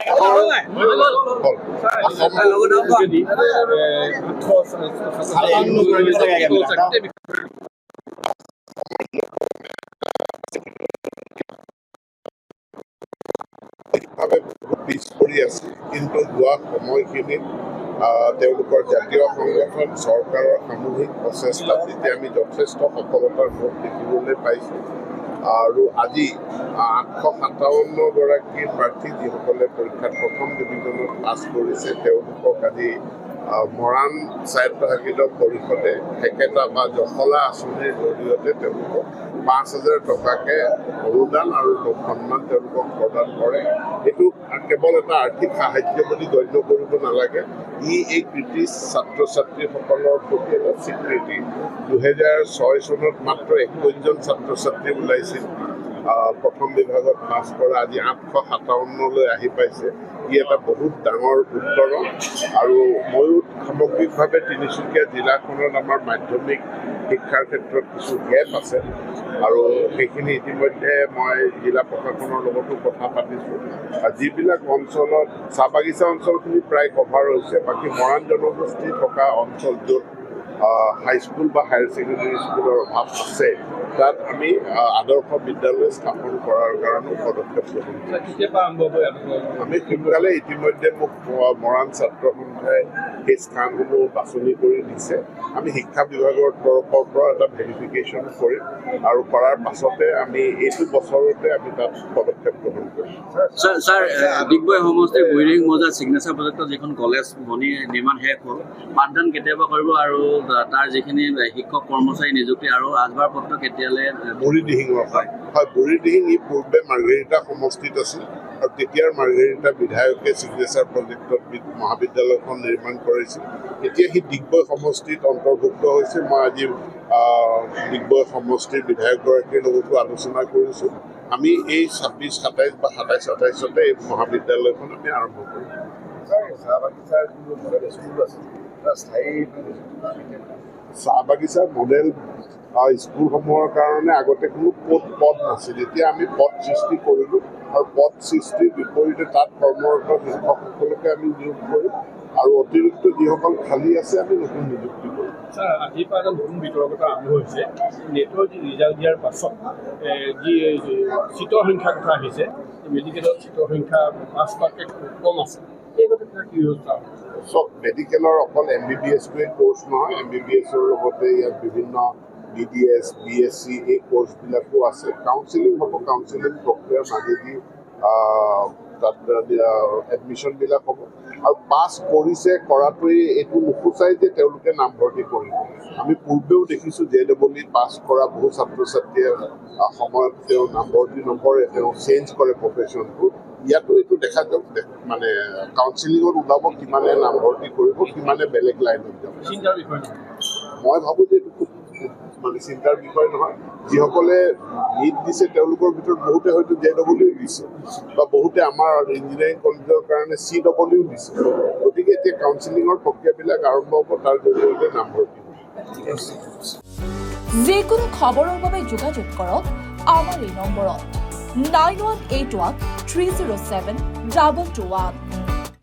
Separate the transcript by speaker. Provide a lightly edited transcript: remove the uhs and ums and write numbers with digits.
Speaker 1: পিছ পৰি আছে কিন্তু যোৱা সময়খিনিত তেওঁলোকৰ জাতীয় সংগঠন চৰকাৰৰ সামূহিক প্ৰচেষ্টাত এতিয়া আমি যথেষ্ট সফলতাৰ মুখ দেখিবলৈ পাইছোঁ আৰু আজি 857গৰাকী প্ৰাৰ্থী যিসকলে পৰীক্ষাত প্ৰথম ডিভিজনত পাছ কৰিছে তেওঁলোকক আজি মৰাণ স্বায়ত্তশাসিত পৰিষদে সেকেটা বা জখলা আঁচনিৰ জৰিয়তে তেওঁলোকক 5,000 টকাকৈ অনুদান আৰু সন্মান তেওঁলোকক প্ৰদান কৰে। এইটো কেৱল এটা আৰ্থিক সাহায্য বুলি গণ্য কৰিব নালাগে, ই এই কৃতি ছাত্ৰ ছাত্ৰীসকলৰ প্ৰতি এটা স্বীকৃতি। 2006 চনত মাত্ৰ 21জন ছাত্ৰ ছাত্ৰী ওলাইছিল প্ৰথম বিভাগত পাছ কৰা, আজি 857লৈ আহি পাইছে। ই এটা বহুত ডাঙৰ উত্তৰণ আৰু ময়ো সামগ্ৰিকভাৱে তিনিচুকীয়া জিলাখনত আমাৰ মাধ্যমিক শিক্ষাৰ ক্ষেত্ৰত কিছু গেপ আছে আৰু সেইখিনি ইতিমধ্যে মই জিলা প্ৰশাসনৰ লগতো কথা পাতিছোঁ। যিবিলাক অঞ্চলত চাহ বাগিচা অঞ্চলখিনি প্ৰায় কভাৰ হৈছে, বাকী মৰাণ জনগোষ্ঠী থকা অঞ্চল য'ত হাইস্কুল বা হায়াৰ ছেকেণ্ডেৰী স্কুলৰ অভাৱ আছে তাত আমি আদৰ্শ বিদ্যালয় স্থাপন কৰাৰ কাৰণেও পদক্ষেপ গ্ৰহণ কৰিছোঁ। আমি সোনকালে ইতিমধ্যে মোক মৰাণ ছাত্ৰ সন্থাই সেই স্থানসমূহ বাছনি কৰি দিছে। আমি শিক্ষা বিভাগৰ তৰফৰ পৰা এটা ভেৰিফিকেশ্যন কৰিম আৰু কৰাৰ পাছতে আমি এইটো বছৰতে আমি তাত পদক্ষেপ গ্ৰহণ কৰিম।
Speaker 2: ছাৰ ডিগবৈ সমষ্টিৰ বৈৰিং মৌজা ছিগনেচাৰ প্ৰজেক্টত যিখন কলেজ ভনী নিৰ্মাণ শেষ হ'ল, পাঠদান কেতিয়াবা কৰিব আৰু তাৰ যিখিনি শিক্ষক কৰ্মচাৰী নিযুক্তি আৰু আজবাৰ পত্ৰ কেতিয়ালৈ?
Speaker 1: বুঢ়ীদিহিঙৰ হয় বুঢ়ীদিহিং ই পূৰ্বে মাৰ্ঘেৰিটা সমষ্টিত আছিল আৰু তেতিয়াৰ মাৰ্ঘেৰিটা বিধায়কে ছিগনেচাৰ প্ৰজেক্টত মহাবিদ্যালয়খন নিৰ্মাণ কৰিছিল। এতিয়া সি ডিগবৈ সমষ্টিত অন্তৰ্ভুক্ত হৈছে। মই আজি ডিগবৈ সমষ্টিৰ বিধায়কগৰাকীৰ লগতো আলোচনা কৰিছোঁ। আমি এই 26, 27 বা 27, 28 এই মহাবিদ্যালয়খন আমি আৰম্ভ কৰিম। চাহ বাগিচাৰ মডেল স্কুলসমূহৰ কাৰণে আগতে কোনো পদ নাছিল, এতিয়া আমি পদ সৃষ্টি কৰিলোঁ আৰু পদ সৃষ্টিৰ বিপৰীতে তাত কৰ্মৰত শিক্ষকসকলকে আমি নিয়োগ কৰিম আৰু অতিৰিক্ত যিসকল খালী আছে আমি নতুন নিযুক্তি কৰিম।
Speaker 3: ছাৰ, আজিৰ পৰা এটা নতুন বিতৰ্কতা আৰম্ভ হৈছে। নেটৰ যি ৰিজাল্ট দিয়াৰ পাছত যি চিটৰ সংখ্যাৰ কথা আহিছে, মেডিকেলত চিটৰ সংখ্যা 5টাতকৈ কম আছে, এই কথা কি ব্যৱস্থা?
Speaker 1: চব মেডিকেলৰ অকল MBBS-টোৱে কোৰ্চ নহয়, MBBS-ৰ লগতে ইয়াত বিভিন্ন BDS, BSc এই কোৰ্চবিলাকো আছে। কাউন্সিলিং হ'ব, কাউন্সিলিং প্ৰক্ৰিয়াৰ মাজেদি তাত এডমিশ্যনবিলাক হ'ব আৰু পাছ কৰিছে কৰাটোৱে এইটো নুসুচাই যে তেওঁলোকে নামভৰ্তি কৰিব। আমি পূৰ্বেও দেখিছোঁ JEE পাছ কৰা বহু ছাত্ৰ ছাত্ৰীয়ে সময়ত তেওঁ নামভৰ্তি নকৰে, তেওঁ চেঞ্জ কৰে প্ৰফেশ্যনটো। ইয়াতো এইটো দেখা যাওক, মানে কাউন্সিলিঙত ওলাব কিমানে নামভৰ্তি কৰিব, কিমানে বেলেগ লাইনত যাব। মই ভাবোঁ যে এইটো খুব মানে চিন্তাৰ বিষয় নহয়। যিসকলে নিট দিছে তেওঁলোকৰ ভিতৰত বহুতে হয়তো JEE দিছে বা বহুতে আমাৰ ইঞ্জিনিয়াৰিং কলেজৰ কাৰণে CEE দিছে। গতিকে এতিয়া কাউন্সিলিঙৰ প্ৰক্ৰিয়াবিলাক আৰম্ভ হ'ব, তাৰ জৰিয়তে নামভৰ্তি হ'ব।
Speaker 4: যিকোনো খবৰৰ বাবে যোগাযোগ কৰক আমাৰ এই নম্বৰত 9181 307 221।